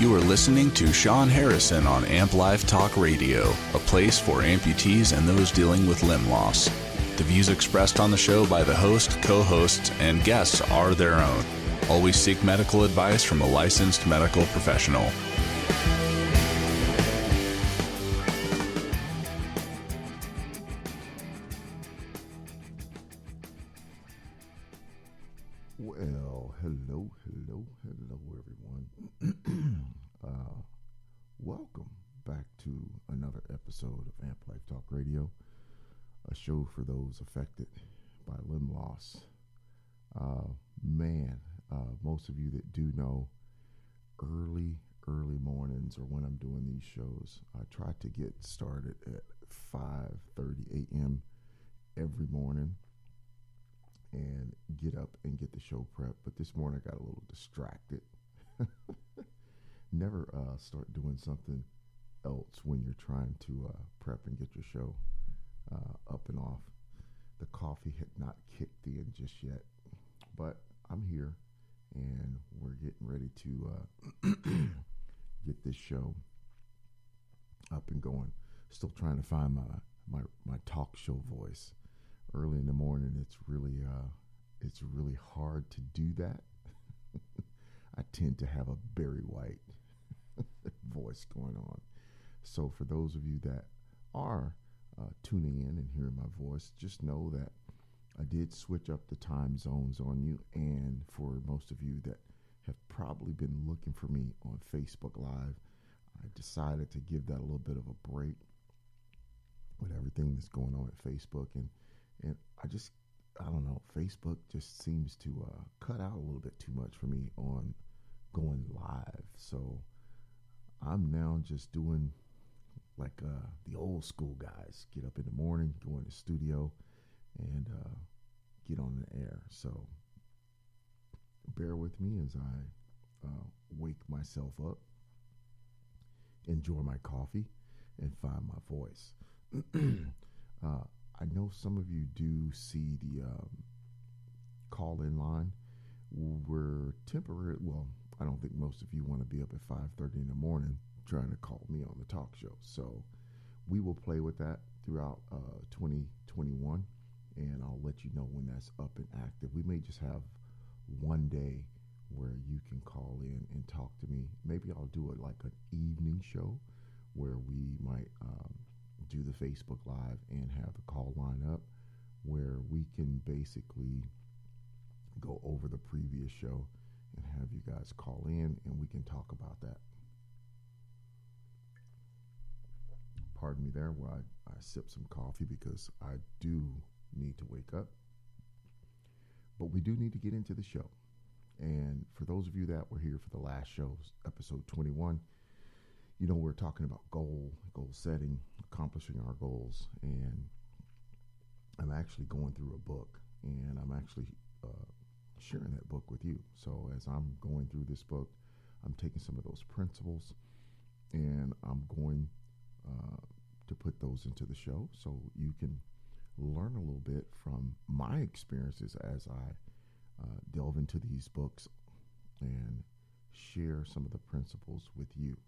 You are listening to Sean Harrison on Amp Life Talk Radio, a place for amputees and those dealing with limb loss. The views expressed on the show by the host, co-hosts, and guests are their own. Always seek medical advice from a licensed medical professional. Well, hello, everyone. Welcome back to another episode of Amp Life Talk Radio, a show for those affected by limb loss. Most of you that do know, early mornings or when I'm doing these shows, I try to get started at 5:30 a.m. every morning and get up and get the show prep. But this morning I got a little distracted. Never start doing something else when you're trying to prep and get your show up and off. The coffee had not kicked in just yet, but I'm here and we're getting ready to get this show up and going. Still trying to find my talk show voice. Early in the morning, it's really hard to do that. I tend to have a Barry White voice going on. So for those of you that are tuning in and hearing my voice, just know that I did switch up the time zones on you. And for most of you that have probably been looking for me on Facebook Live, I decided to give that a little bit of a break with everything that's going on at Facebook. And I don't know, Facebook just seems to cut out a little bit too much for me on going live. So I'm now just doing like the old school guys, get up in the morning, go in the studio, and get on the air. So bear with me as I wake myself up, enjoy my coffee, and find my voice. I know some of you do see the call-in line. We're temporary. Well, I don't think most of you want to be up at 5:30 in the morning trying to call me on the talk show. So we will play with that throughout 2021, and I'll let you know when that's up and active. We may just have one day where you can call in and talk to me. Maybe I'll do it like an evening show where we might do the Facebook Live and have the call line up where we can basically go over the previous show and have you guys call in and we can talk about that. Pardon me there where I sip some coffee because I do need to wake up. But we do need to get into the show. And for those of you that were here for the last show, episode 21, you know, we're talking about goal setting, accomplishing our goals. And I'm actually going through a book, and I'm actually sharing that book with you. So as I'm going through this book, I'm taking some of those principles, and I'm going to put those into the show so you can learn a little bit from my experiences as I delve into these books and share some of the principles with you.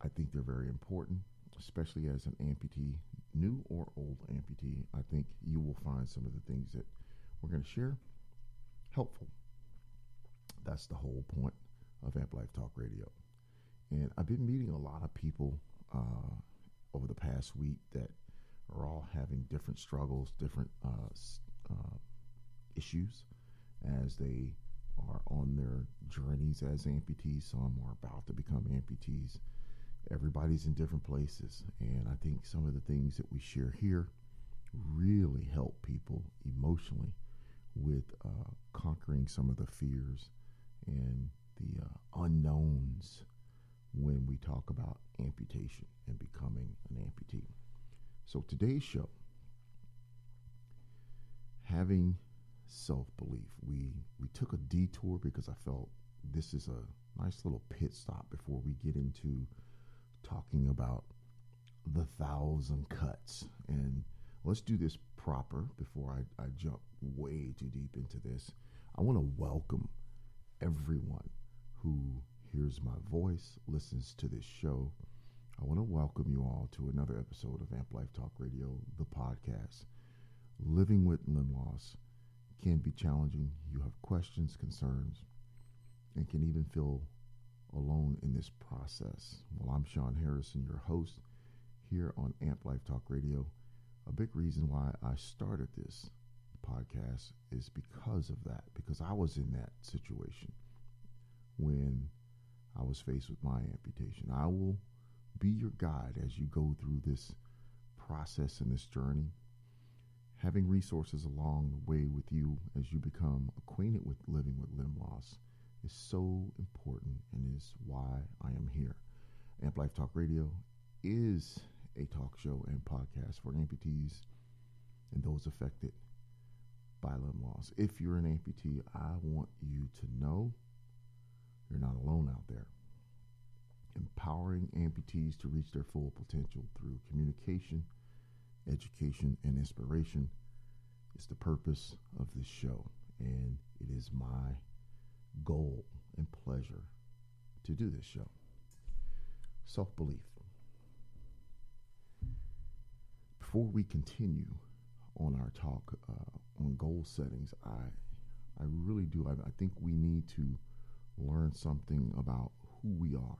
I think they're very important, especially as an amputee, new or old amputee. I think you will find some of the things that we're going to share helpful. That's the whole point of Amp Life Talk Radio. And I've been meeting a lot of people over the past week that are all having different struggles, different issues as they are on their journeys as amputees. Some are about to become amputees. Everybody's in different places, and I think some of the things that we share here really help people emotionally with conquering some of the fears and the unknowns when we talk about amputation and becoming an amputee. So today's show, having self-belief. We took a detour because I felt this is a nice little pit stop before we get into talking about the 1,000 cuts. And let's do this proper before I jump way too deep into this. I want to welcome everyone who hears my voice, listens to this show, I want to welcome you all to another episode of Amp Life Talk Radio, the podcast. Living with limb loss can be challenging. You have questions, concerns, and can even feel alone in this process. Well, I'm Sean Harrison, your host here on Amp Life Talk Radio. A big reason why I started this podcast is because of that, because I was in that situation when I was faced with my amputation. I will be your guide as you go through this process and this journey, having resources along the way with you as you become acquainted with living with limb loss is so important and is why I am here. Amp Life Talk Radio is a talk show and podcast for amputees and those affected by limb loss. If you're an amputee, I want you to know you're not alone out there. Empowering amputees to reach their full potential through communication, education, and inspiration is the purpose of this show, and it is my goal and pleasure to do this show. Self-belief. Before we continue on our talk on goal settings, I really do. I think we need to learn something about who we are.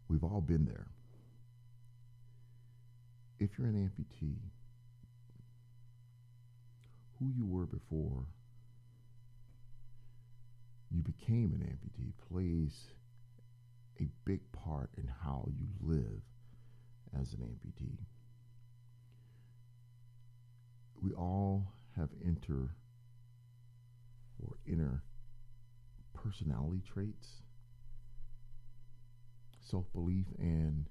We've all been there. If you're an amputee, who you were before you became an amputee plays a big part in how you live as an amputee. We all have inner personality traits. Self-belief and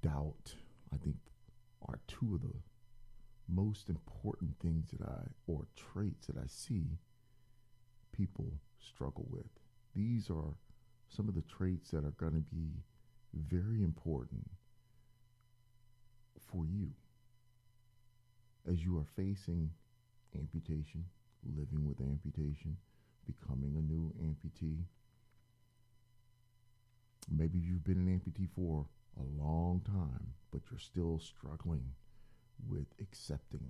doubt, I think, are two of the most important things or traits that I see people struggle with. These are some of the traits that are going to be very important for you as you are facing amputation, living with amputation, becoming a new amputee. Maybe you've been an amputee for a long time, but you're still struggling with accepting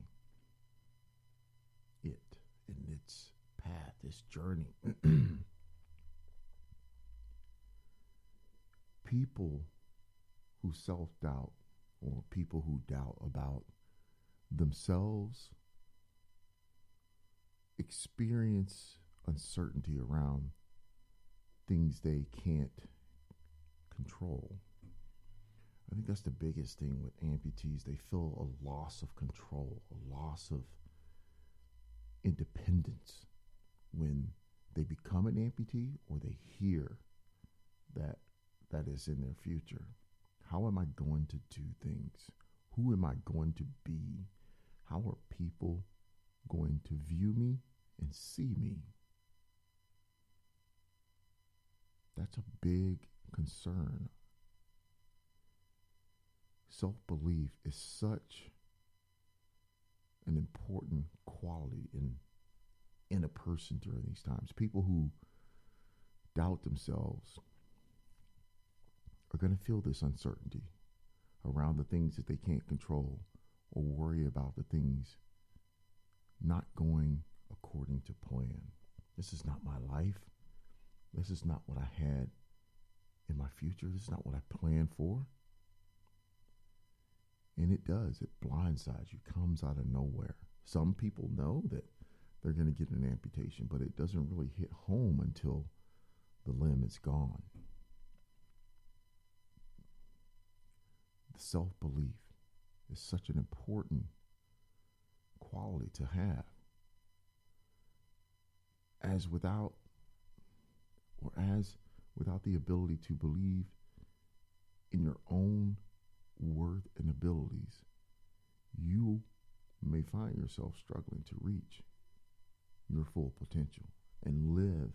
it and its path, its journey. People who self-doubt or people who doubt about themselves experience uncertainty around things they can't control. I think that's the biggest thing with amputees. They feel a loss of control, a loss of independence when they become an amputee or they hear that is in their future. How am I going to do things? Who am I going to be? How are people going to view me and see me? That's a big concern. Self-belief is such an important quality in a person during these times. People who doubt themselves are going to feel this uncertainty around the things that they can't control or worry about the things not going according to plan. This is not my life. This is not what I had in my future. This is not what I planned for. And it does. It blindsides you, comes out of nowhere. Some people know that they're going to get an amputation, but it doesn't really hit home until the limb is gone. The self-belief is such an important quality to have. As without the ability to believe in your own worth and abilities, you may find yourself struggling to reach your full potential and live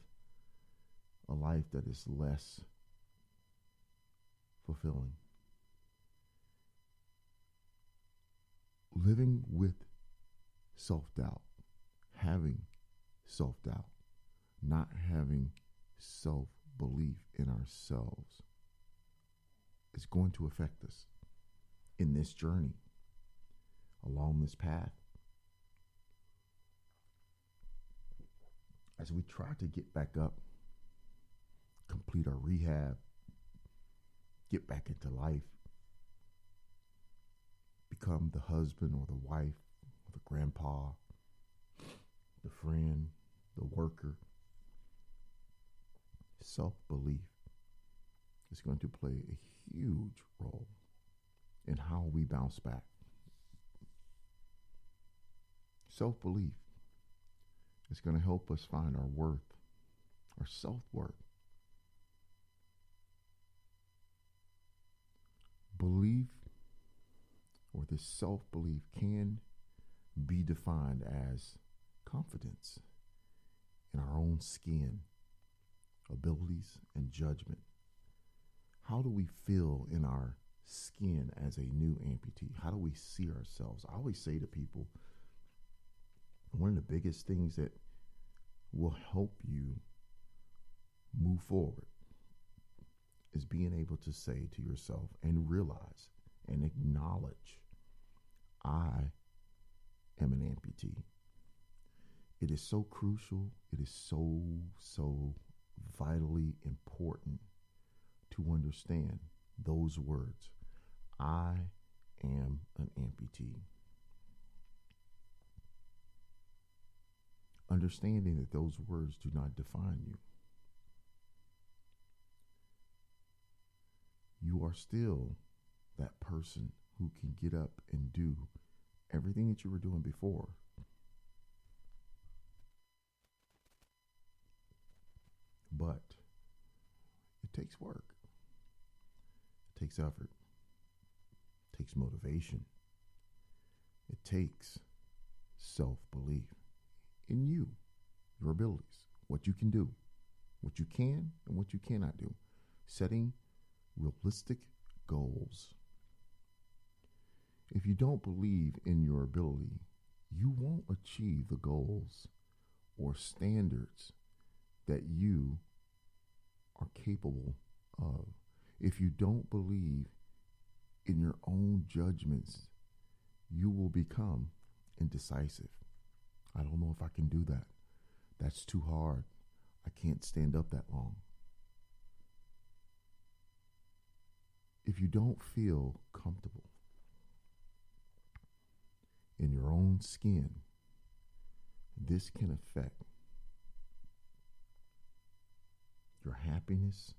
a life that is less fulfilling. Living with self-doubt, having self-doubt, not having self-belief in ourselves is going to affect us in this journey, along this path. As we try to get back up, complete our rehab, get back into life, become the husband or the wife, or the grandpa, the friend, the worker, self-belief is going to play a huge role in how we bounce back. Self-belief is going to help us find our worth, our self-worth. Belief, or this self-belief, can be defined as confidence in our own skin, abilities, and judgment. How do we feel in our skin as a new amputee? How do we see ourselves? I always say to people, one of the biggest things that will help you move forward is being able to say to yourself and realize and acknowledge, I am an amputee. It is so crucial. It is so vitally important to understand those words. I am an amputee. Understanding that those words do not define you. You are still that person who can get up and do everything that you were doing before. But it takes work. It takes effort. It takes motivation. It takes self-belief in you, your abilities, what you can do, what you can and what you cannot do. Setting realistic goals. If you don't believe in your ability, you won't achieve the goals or standards that you are capable of. If you don't believe in your own judgments, you will become indecisive. I don't know if I can do that. That's too hard. I can't stand up that long. If you don't feel comfortable in your own skin, this can affect your happiness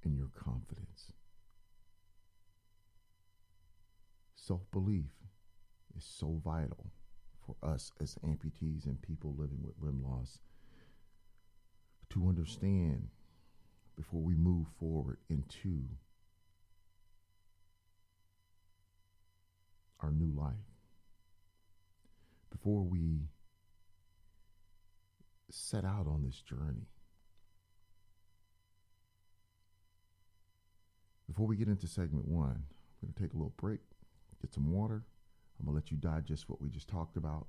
and your confidence. Self-belief is so vital for us as amputees and people living with limb loss to understand before we move forward into our new life. Before we set out on this journey, before we get into segment one, I'm going to take a little break, get some water. I'm going to let you digest what we just talked about,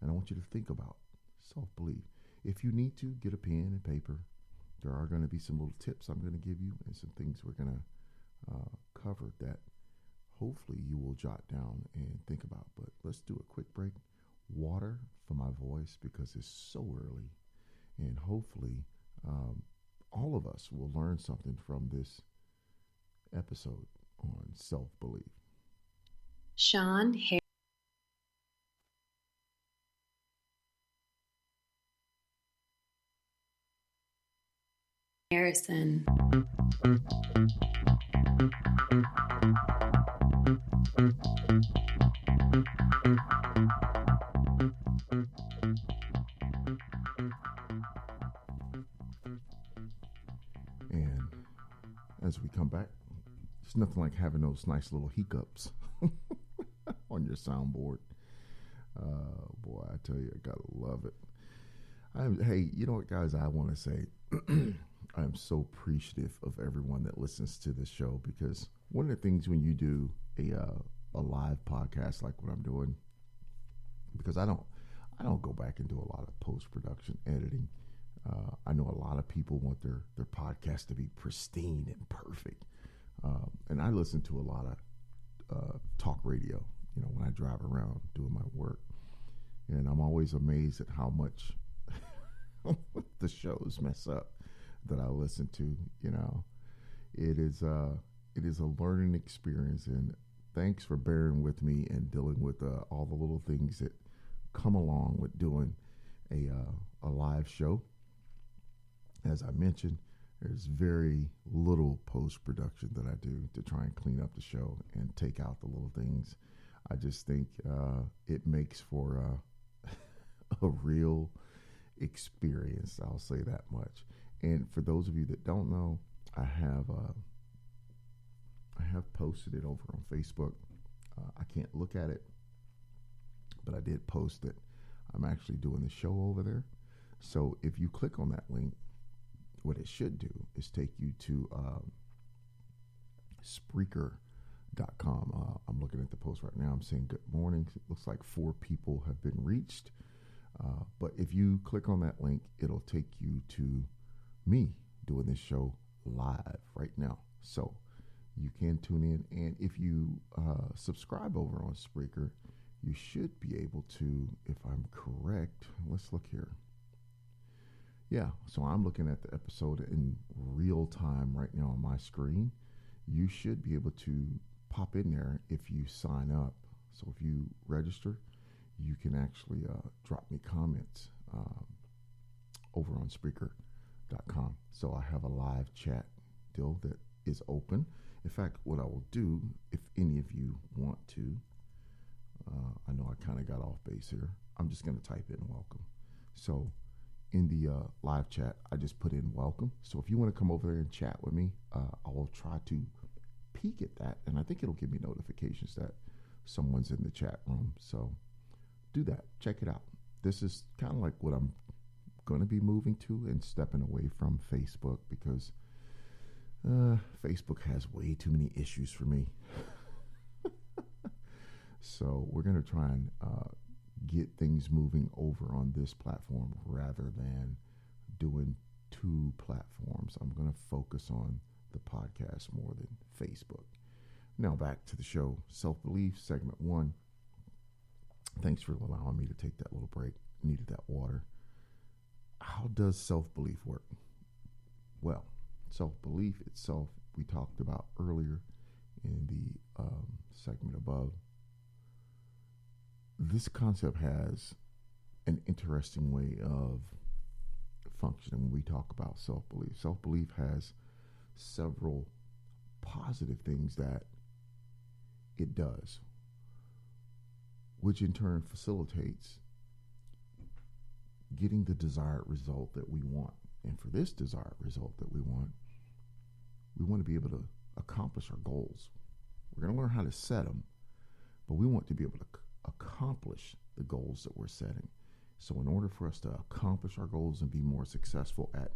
and I want you to think about self-belief. If you need to, get a pen and paper. There are going to be some little tips I'm going to give you and some things we're going to cover that hopefully you will jot down and think about. But let's do a quick break. Water for my voice because it's so early, and hopefully all of us will learn something from this episode on self-belief. Sean Harrison. And as we come back, it's nothing like having those nice little hiccups on your soundboard. Boy, I tell you, I gotta love it. Hey, you know what, guys? I want to say I'm so appreciative of everyone that listens to this show, because one of the things when you do a live podcast like what I'm doing, because I don't go back and do a lot of post-production editing. I know a lot of people want their podcast to be pristine and perfect. And I listen to a lot of talk radio, when I drive around doing my work. And I'm always amazed at how much the shows mess up that I listen to. It is a learning experience, and thanks for bearing with me and dealing with all the little things that come along with doing a live show. As I mentioned, there's very little post-production that I do to try and clean up the show and take out the little things. I just think it makes for a real experience. I'll say that much. And for those of you that don't know, I have posted it over on Facebook. I can't look at it, but I did post it. I'm actually doing the show over there. So if you click on that link, what it should do is take you to Spreaker.com. I'm looking at the post right now. I'm saying good morning. It looks like 4 people have been reached. But if you click on that link, it'll take you to me doing this show live right now. So you can tune in. And if you subscribe over on Spreaker, you should be able to, if I'm correct, let's look here. Yeah, so I'm looking at the episode in real time right now on my screen. You should be able to pop in there if you sign up. So if you register, you can actually drop me comments over on Spreaker.com. So I have a live chat deal that is open. In fact, what I will do, if any of you want to, I know I kind of got off base here. I'm just going to type in welcome. So in the live chat, I just put in welcome. So if you want to come over there and chat with me, I will try to peek at that. And I think it'll give me notifications that someone's in the chat room. So do that. Check it out. This is kind of like what I'm going to be moving to and stepping away from Facebook, because Facebook has way too many issues for me. So we're going to try and get things moving over on this platform rather than doing 2 platforms. I'm going to focus on the podcast more than Facebook. Now back to the show. Self-belief, segment 1. Thanks for allowing me to take that little break. Needed that water. How does self-belief work? Well, self-belief itself, we talked about earlier in the segment above. This concept has an interesting way of functioning when we talk about self-belief. Self-belief has several positive things that it does, which in turn facilitates getting the desired result that we want. And for this desired result that we want to be able to accomplish our goals. We're going to learn how to set them, but we want to be able to accomplish the goals that we're setting. So in order for us to accomplish our goals and be more successful at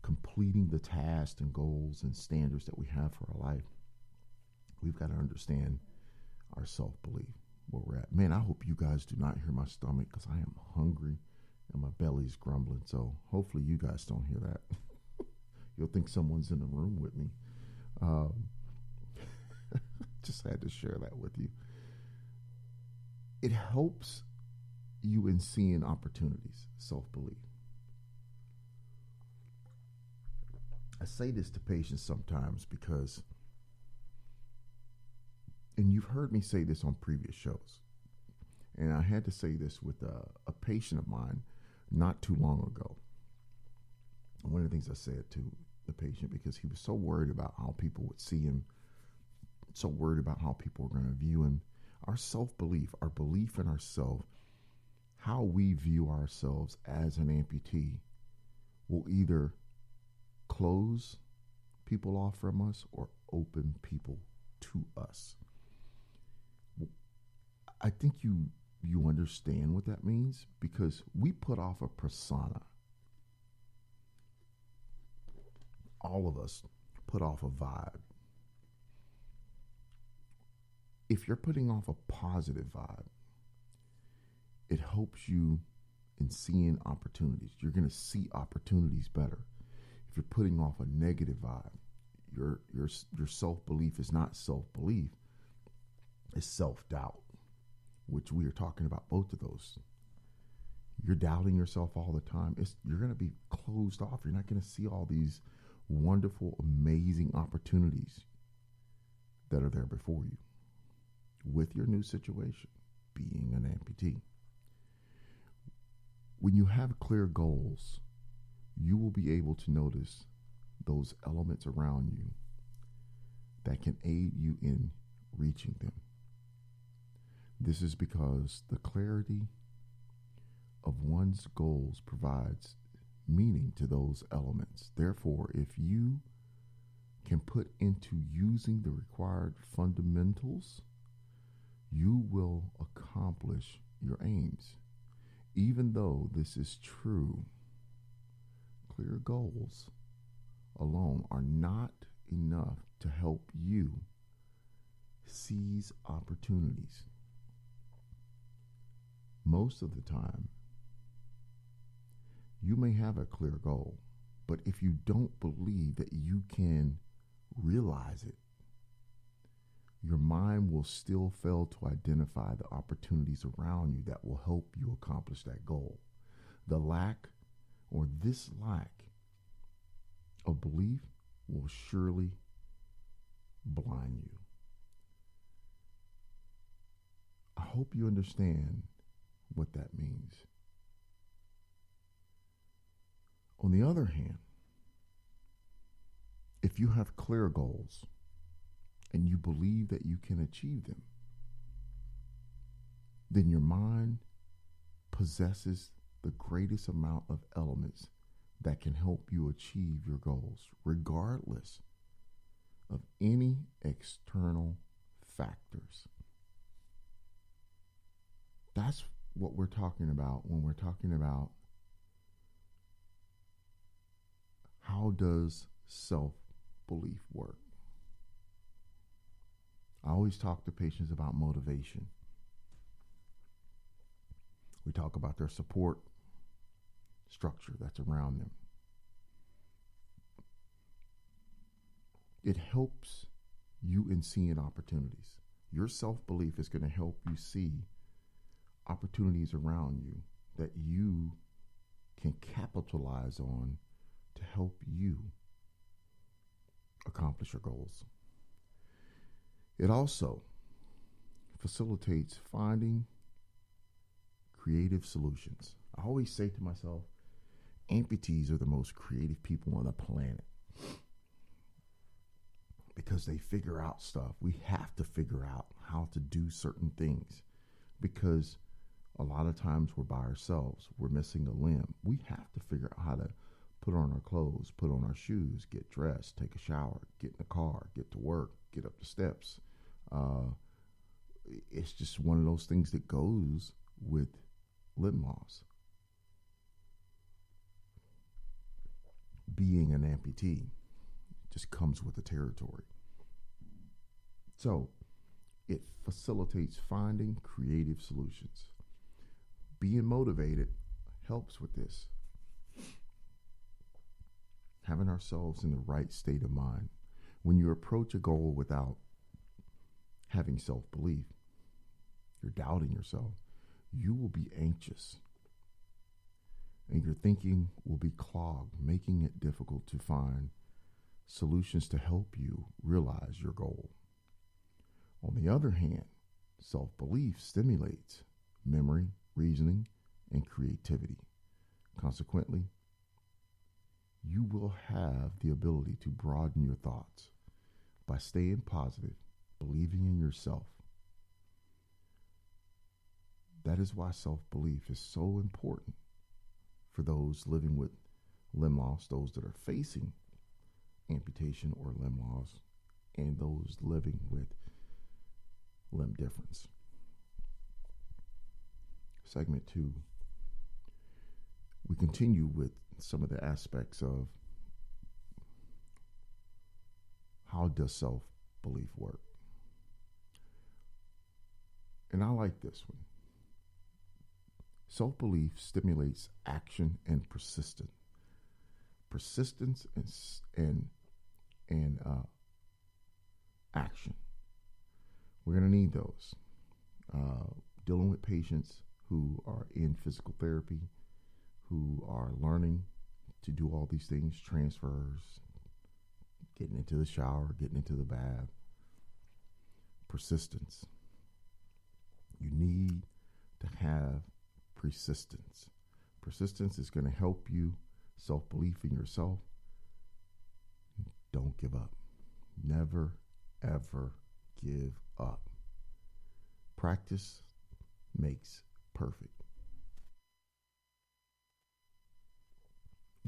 completing the tasks and goals and standards that we have for our life, we've got to understand our self-belief, where we're at. Man, I hope you guys do not hear my stomach, because I am hungry and my belly's grumbling. So hopefully you guys don't hear that. You'll think someone's in the room with me. Just had to share that with you. It helps you in seeing opportunities, self-belief. I say this to patients sometimes because, and you've heard me say this on previous shows, and I had to say this with a patient of mine not too long ago. One of the things I said to the patient, because he was so worried about how people would see him, so worried about how people were going to view him. Our self-belief, our belief in ourselves, how we view ourselves as an amputee, will either close people off from us or open people to us. I think you understand what that means, because we put off a persona. All of us put off a vibe. If you're putting off a positive vibe, it helps you in seeing opportunities. You're going to see opportunities better. If you're putting off a negative vibe, your self-belief is not self-belief, it's self-doubt, which we are talking about both of those. You're doubting yourself all the time. You're going to be closed off. You're not going to see all these wonderful, amazing opportunities that are there before you with your new situation, being an amputee. When you have clear goals, you will be able to notice those elements around you that can aid you in reaching them. This is because the clarity of one's goals provides meaning to those elements. Therefore, if you can put into using the required fundamentals, you will accomplish your aims. Even though this is true, clear goals alone are not enough to help you seize opportunities. Most of the time, you may have a clear goal, but if you don't believe that you can realize it, your mind will still fail to identify the opportunities around you that will help you accomplish that goal. This lack of belief will surely blind you. I hope you understand what that means. On the other hand, if you have clear goals and you believe that you can achieve them, then your mind possesses the greatest amount of elements that can help you achieve your goals, regardless of any external factors. That's what we're talking about when we're talking about how does self-belief work. I always talk to patients about motivation. We talk about their support structure that's around them. It helps you in seeing opportunities. Your self-belief is going to help you see opportunities around you that you can capitalize on to help you accomplish your goals. It also facilitates finding creative solutions. I always say to myself, amputees are the most creative people on the planet because they figure out stuff. We have to figure out how to do certain things because a lot of times we're by ourselves. We're missing a limb. We have to figure out how to put on our clothes, put on our shoes, get dressed, take a shower, get in the car, get to work, get up the steps. It's just one of those things that goes with limb loss. Being an amputee just comes with the territory. So it facilitates finding creative solutions. Being motivated helps with this. Having ourselves in the right state of mind. When you approach a goal without having self-belief, you're doubting yourself, you will be anxious. And your thinking will be clogged, making it difficult to find solutions to help you realize your goal. On the other hand, self-belief stimulates memory, reasoning, and creativity. Consequently, you will have the ability to broaden your thoughts by staying positive, believing in yourself. That is why self-belief is so important for those living with limb loss, those that are facing amputation or limb loss, and those living with limb difference. Segment 2, we continue with some of the aspects of how does self-belief work. And I like this one. Self-belief stimulates action and persistence. Persistence and action. We're going to need those. Dealing with patients who are in physical therapy, who are learning to do all these things, transfers, getting into the shower, getting into the bath. Persistence. You need to have persistence. Persistence is going to help you, self-belief in yourself. Don't give up. Never, ever give up. Practice makes perfect.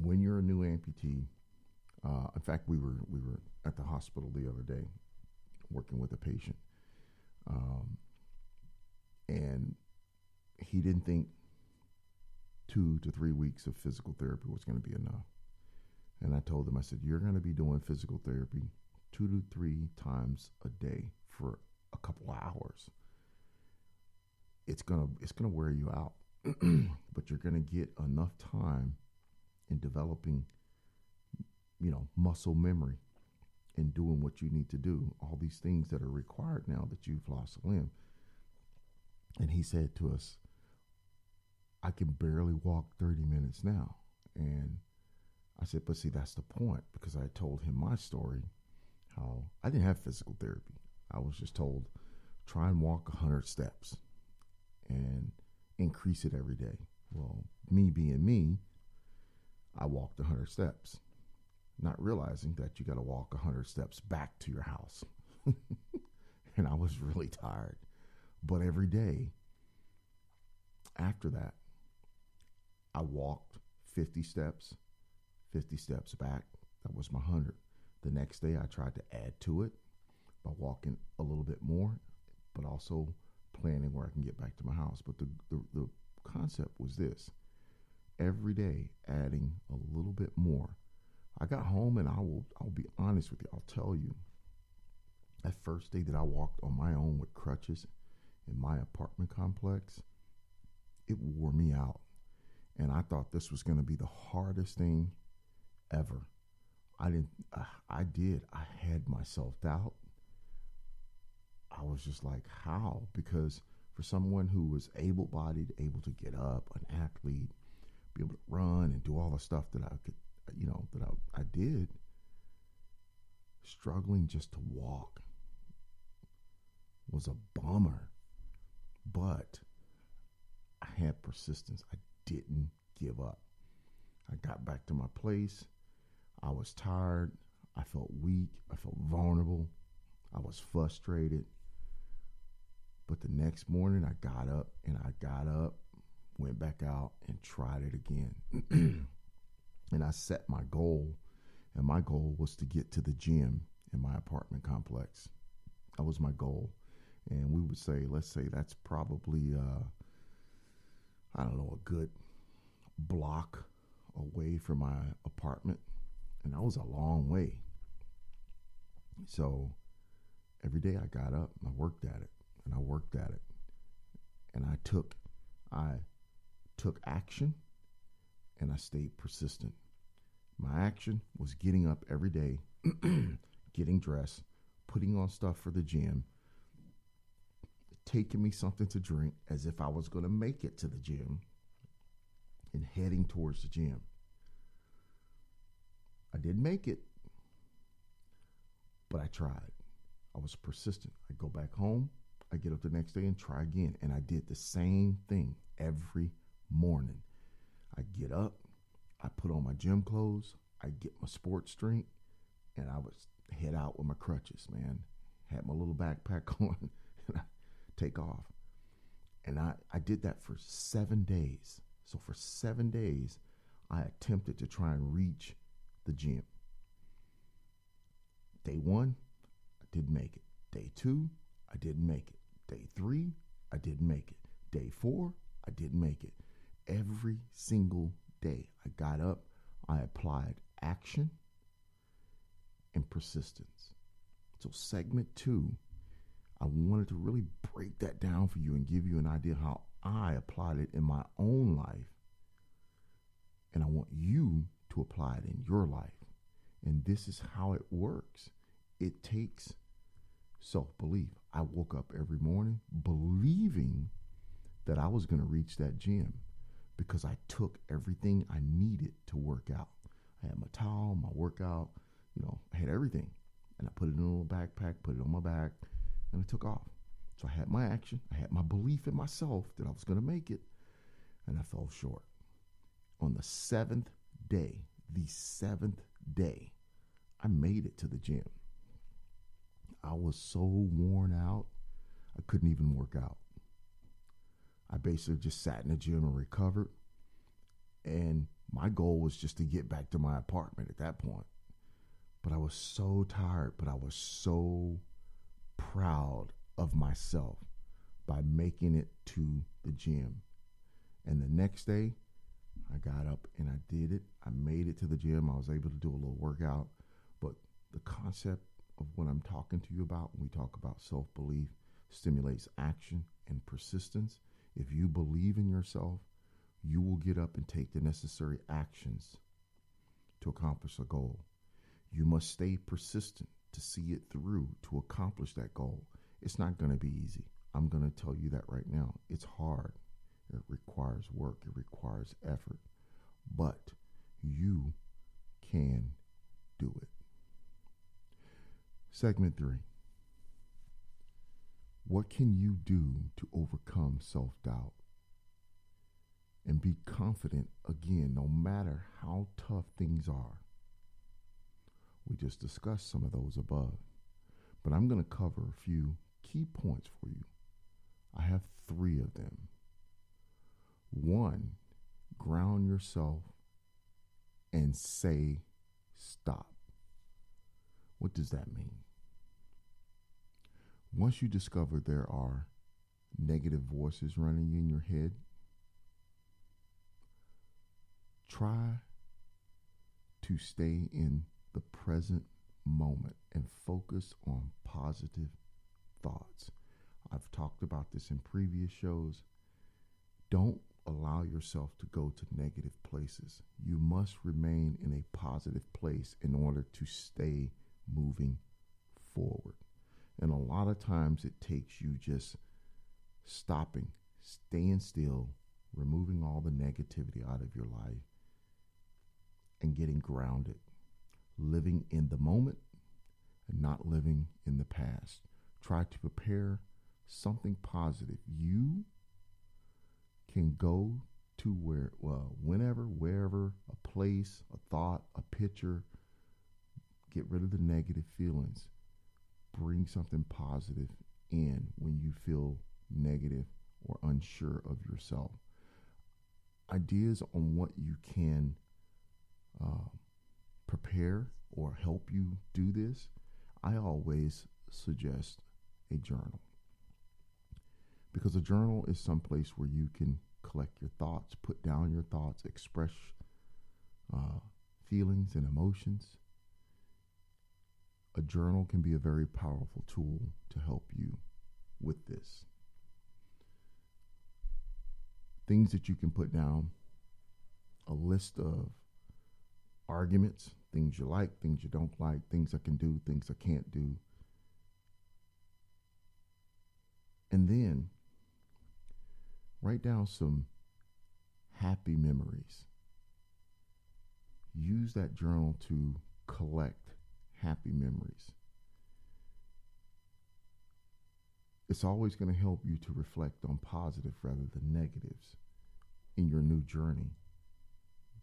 When you're a new amputee, in fact, we were at the hospital the other day working with a patient, and he didn't think 2 to 3 weeks of physical therapy was going to be enough. And I told him, I said, you're going to be doing physical therapy 2 to 3 times a day for a couple of hours. It's gonna wear you out, but you're gonna get enough time in developing, muscle memory and doing what you need to do. All these things that are required now that you've lost a limb. And he said to us, I can barely walk 30 minutes now. And I said, but see, that's the point, because I told him my story, how I didn't have physical therapy. I was just told, try and walk 100 steps and increase it every day. Well, me being me, I walked 100 steps, not realizing that you got to walk 100 steps back to your house. And I was really tired. But every day after that, I walked 50 steps back. That was my 100. The next day, I tried to add to it by walking a little bit more, but also planning where I can get back to my house. But the concept was this: every day adding a little bit more. I got home, and I'll be honest with you. I'll tell you, that first day that I walked on my own with crutches in my apartment complex, it wore me out. And I thought this was going to be the hardest thing ever. I had my self-doubt. I was just like, how? Because for someone who was able-bodied, able to get up, an athlete, be able to run and do all the stuff that I could, I did, struggling just to walk was a bummer. But I had persistence. I didn't give up. I got back to my place. I was tired. I felt weak. I felt vulnerable. I was frustrated. But the next morning I got up, went back out and tried it again. And I set my goal, and my goal was to get to the gym in my apartment complex. That was my goal. And we would say, let's say that's probably, a good block away from my apartment. And that was a long way. So every day I got up and I worked at it, and I worked at it. And I took action, and I stayed persistent. My action was getting up every day, getting dressed, putting on stuff for the gym, taking me something to drink as if I was going to make it to the gym, and heading towards the gym. I didn't make it, but I tried. I was persistent. I go back home, I get up the next day and try again. And I did the same thing every morning. I get up, I put on my gym clothes, I get my sports drink, and I would head out with my crutches, man. Had my little backpack on, and I take off. And I did that for 7 days. So for 7 days, I attempted to try and reach the gym. Day 1, I didn't make it. Day 2, I didn't make it. Day 3, I didn't make it. Day 4, I didn't make it. Every single day, I got up, I applied action and persistence. So segment 2, I wanted to really break that down for you and give you an idea how I applied it in my own life. And I want you to apply it in your life. And this is how it works. It takes self-belief. I woke up every morning believing that I was going to reach that gym because I took everything I needed to work out. I had my towel, my workout, I had everything. And I put it in a little backpack, put it on my back, and I took off. So I had my action. I had my belief in myself that I was going to make it, and I fell short. On the seventh day, I made it to the gym. I was so worn out, I couldn't even work out. I basically just sat in the gym and recovered. And my goal was just to get back to my apartment at that point. But I was so tired, but I was so proud of myself by making it to the gym. And the next day, I got up and I did it. I made it to the gym. I was able to do a little workout. But the concept of what I'm talking to you about when we talk about self-belief stimulates action and persistence. If you believe in yourself, you will get up and take the necessary actions to accomplish a goal. You must stay persistent to see it through to accomplish that goal. It's not going to be easy. I'm going to tell you that right now. It's hard. It requires work. It requires effort. But you can do it. Segment 3. What can you do to overcome self-doubt? And be confident again, no matter how tough things are. We just discussed some of those above, but I'm going to cover a few key points for you. I have 3 of them. 1, ground yourself and say stop. What does that mean? Once you discover there are negative voices running in your head, try to stay in the present moment and focus on positive thoughts. I've talked about this in previous shows. Don't allow yourself to go to negative places. You must remain in a positive place in order to stay moving forward. And a lot of times it takes you just stopping, staying still, removing all the negativity out of your life, and getting grounded, living in the moment and not living in the past. Try to prepare something positive. You can go to whenever, wherever, a place, a thought, a picture. Get rid of the negative feelings. Bring something positive in when you feel negative or unsure of yourself. Ideas on what you can prepare or help you do this. I always suggest a journal, because a journal is someplace where you can collect your thoughts, put down your thoughts, express feelings and emotions. A journal can be a very powerful tool to help you with this. Things that you can put down: a list of arguments, things you like, things you don't like, things I can do, things I can't do. And then write down some happy memories. Use that journal to collect happy memories. It's always going to help you to reflect on positive rather than negatives in your new journey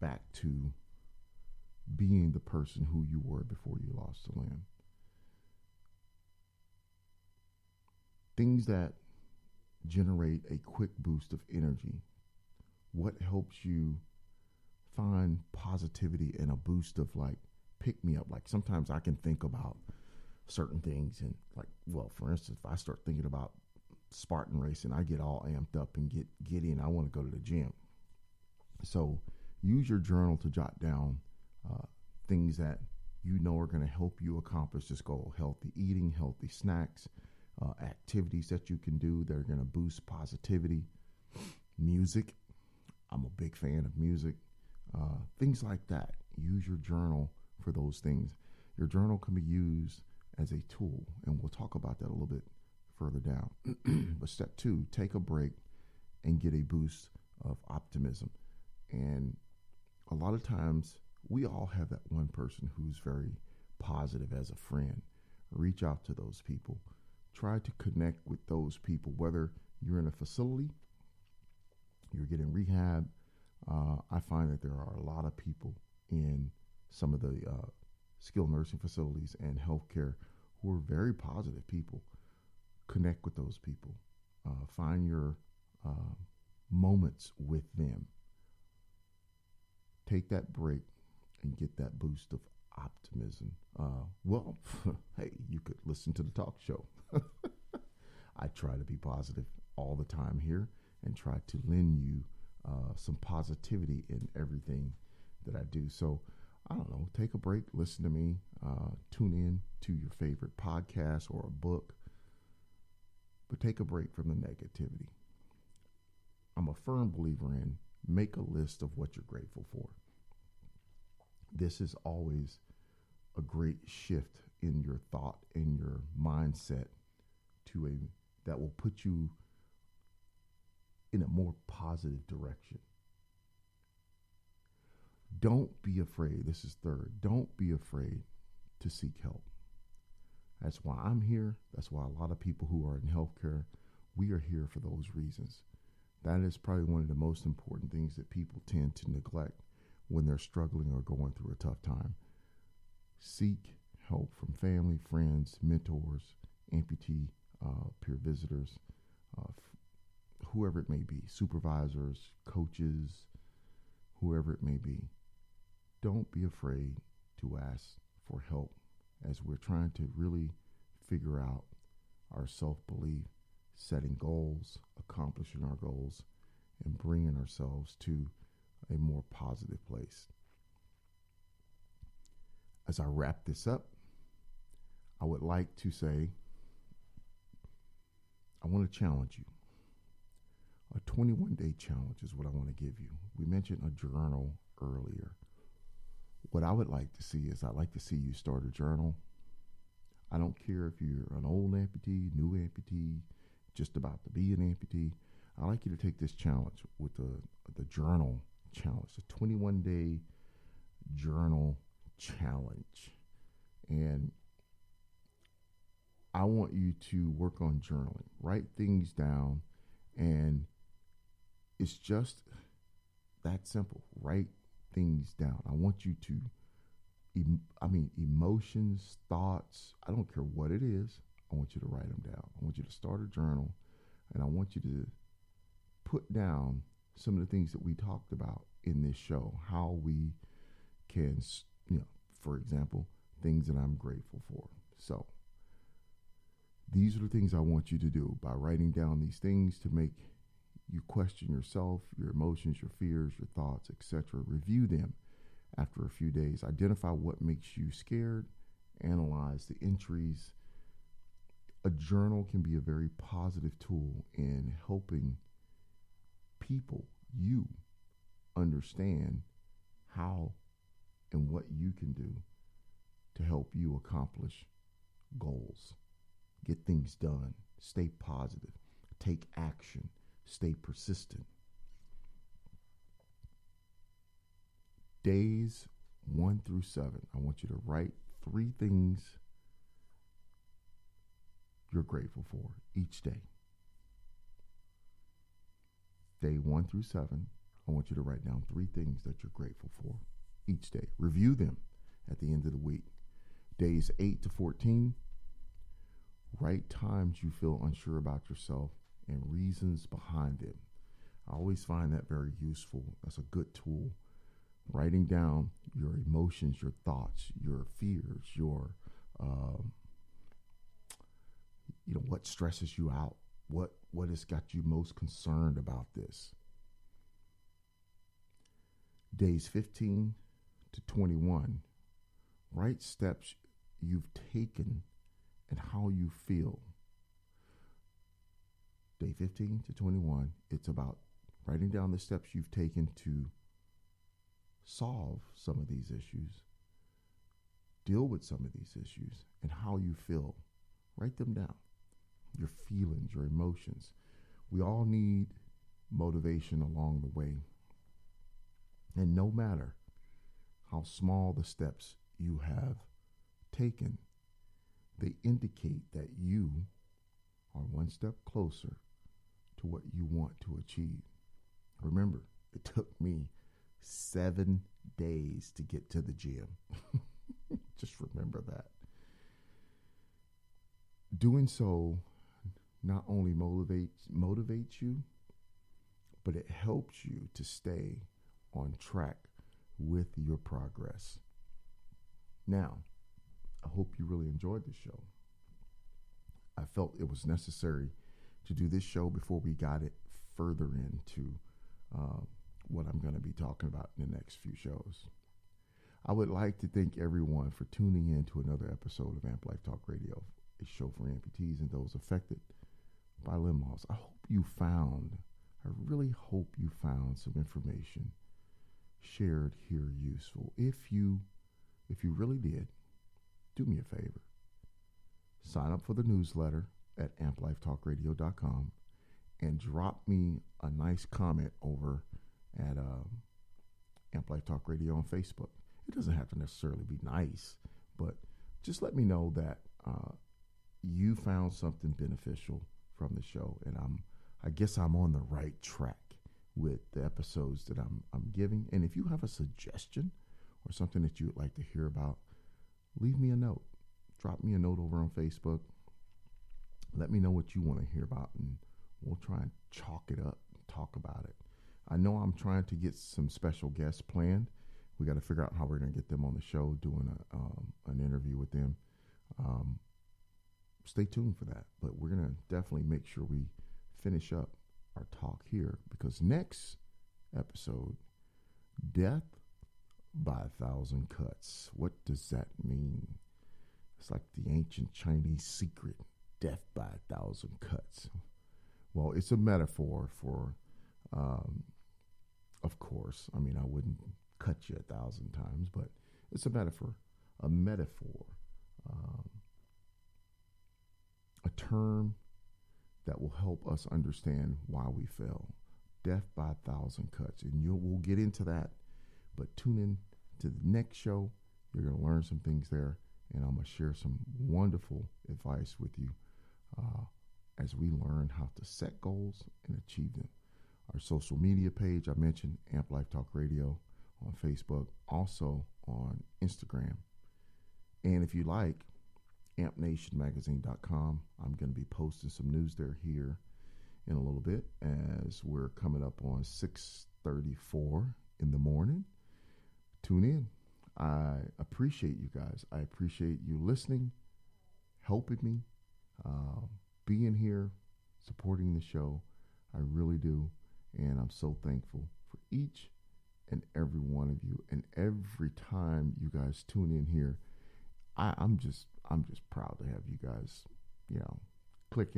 back to being the person who you were before you lost the limb. Things that generate a quick boost of energy. What helps you find positivity and a boost of pick me up? Like sometimes I can think about certain things and for instance, if I start thinking about Spartan racing, I get all amped up and get giddy and I want to go to the gym. So use your journal to jot down things that you know are going to help you accomplish this goal. Healthy eating, healthy snacks, activities that you can do that are going to boost positivity. Music. I'm a big fan of music. Things like that. Use your journal for those things. Your journal can be used as a tool, and we'll talk about that a little bit further down. But step 2, take a break and get a boost of optimism. And a lot of times we all have that one person who's very positive as a friend. Reach out to those people. Try to connect with those people, whether you're in a facility, you're getting rehab. I find that there are a lot of people in some of the skilled nursing facilities and healthcare who are very positive people. Connect with those people. Find your moments with them. Take that break and get that boost of optimism. Hey, you could listen to the talk show. I try to be positive all the time here and try to lend you some positivity in everything that I do. So, I don't know, take a break, listen to me, tune in to your favorite podcast or a book, but take a break from the negativity. I'm a firm believer in make a list of what you're grateful for. This is always a great shift in your thought and your mindset that will put you in a more positive direction. Don't be afraid. This is third. Don't be afraid to seek help. That's why I'm here. That's why a lot of people who are in healthcare, we are here for those reasons. That is probably one of the most important things that people tend to neglect when they're struggling or going through a tough time. Seek help from family, friends, mentors, amputee, peer visitors, whoever it may be, supervisors, coaches, whoever it may be. Don't be afraid to ask for help as we're trying to really figure out our self-belief, setting goals, accomplishing our goals, and bringing ourselves to a more positive place. As I wrap this up, I would like to say, I want to challenge you. A 21-day challenge is what I want to give you. We mentioned a journal earlier. What I would like to see is I'd like to see you start a journal. I don't care if you're an old amputee, new amputee, just about to be an amputee. I'd like you to take this challenge with the journal challenge, the 21-day journal challenge. And I want you to work on journaling, write things down, and it's just that simple. Write things down. I want you to, emotions, thoughts, I don't care what it is, I want you to write them down. I want you to start a journal, and I want you to put down some of the things that we talked about in this show, how we can, for example, things that I'm grateful for. So these are the things I want you to do by writing down these things to make you question yourself, your emotions, your fears, your thoughts, etc. Review them after a few days. Identify what makes you scared. Analyze the entries. A journal can be a very positive tool in helping people, you, understand how and what you can do to help you accomplish goals. Get things done. Stay positive. Take action. Stay persistent. Days 1 through 7, I want you to write 3 things you're grateful for each day. Day 1 through 7, I want you to write down 3 things that you're grateful for each day. Review them at the end of the week. Days 8 to 14, write times you feel unsure about yourself and reasons behind them. I always find that very useful. That's a good tool. Writing down your emotions, your thoughts, your fears, your, what stresses you out, what has got you most concerned about this. Days 15 to 21, write steps you've taken and how you feel. day 15 to 21, it's about writing down the steps you've taken to solve some of these issues, deal with some of these issues, and how you feel. Write them down. Your feelings, your emotions. We all need motivation along the way. And no matter how small the steps you have taken, they indicate that you are one step closer to what you want to achieve. Remember, it took me 7 days to get to the gym. Just remember that. Doing so not only motivates you, but it helps you to stay on track with your progress. Now, I hope you really enjoyed this show. I felt it was necessary to do this show before we got it further into what I'm going to be talking about in the next few shows. I would like to thank everyone for tuning in to another episode of Amp Life Talk Radio, a show for amputees and those affected by limb loss. I really hope you found some information shared here useful. If you really did, do me a favor. Sign up for the newsletter at amplifetalkradio.com and drop me a nice comment over at Amp Life Talk Radio on Facebook. It doesn't have to necessarily be nice, but just let me know that you found something beneficial from the show, and I guess I'm on the right track with the episodes that I'm giving. And if you have a suggestion or something that you would like to hear about, leave me a note. Drop me a note over on Facebook. Let me know what you want to hear about, and we'll try and chalk it up and talk about it. I know I'm trying to get some special guests planned. We got to figure out how we're going to get them on the show, doing an interview with them. Stay tuned for that. But we're going to definitely make sure we finish up our talk here, because next episode, death by 1,000 cuts. What does that mean? It's like the ancient Chinese secret, death by 1,000 cuts. Well, it's a metaphor for, of course, I mean, I wouldn't cut you 1,000 times, but it's a metaphor, a term that will help us understand why we fell. Death by 1,000 cuts. And we'll get into that, but tune in to the next show. You're going to learn some things there, and I'm going to share some wonderful advice with you as we learn how to set goals and achieve them. Our social media page, I mentioned Amp Life Talk Radio on Facebook, also on Instagram. And if you like, ampnationmagazine.com. I'm going to be posting some news there here in a little bit, as we're coming up on 6:34 in the morning. Tune in. I appreciate you guys. I appreciate you listening, helping me, being here, supporting the show. I really do. And I'm so thankful for each and every one of you. And every time you guys tune in here, I'm just proud to have you guys, click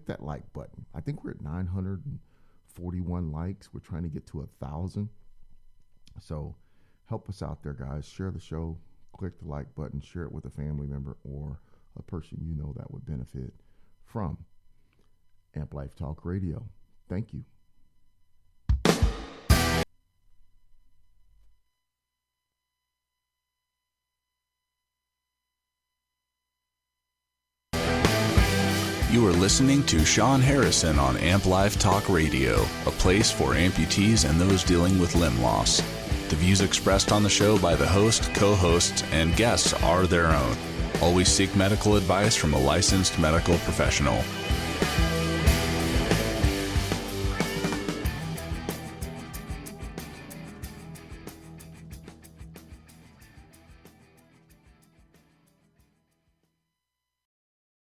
that like button. I think we're at 941 likes. We're trying to get to 1,000. So help us out there, guys. Share the show, click the like button, share it with a family member or a person you know that would benefit from Amp Life Talk Radio. Thank you. You are listening to Sean Harrison on Amp Life Talk Radio, a place for amputees and those dealing with limb loss. The views expressed on the show by the host, co-hosts, and guests are their own. Always seek medical advice from a licensed medical professional.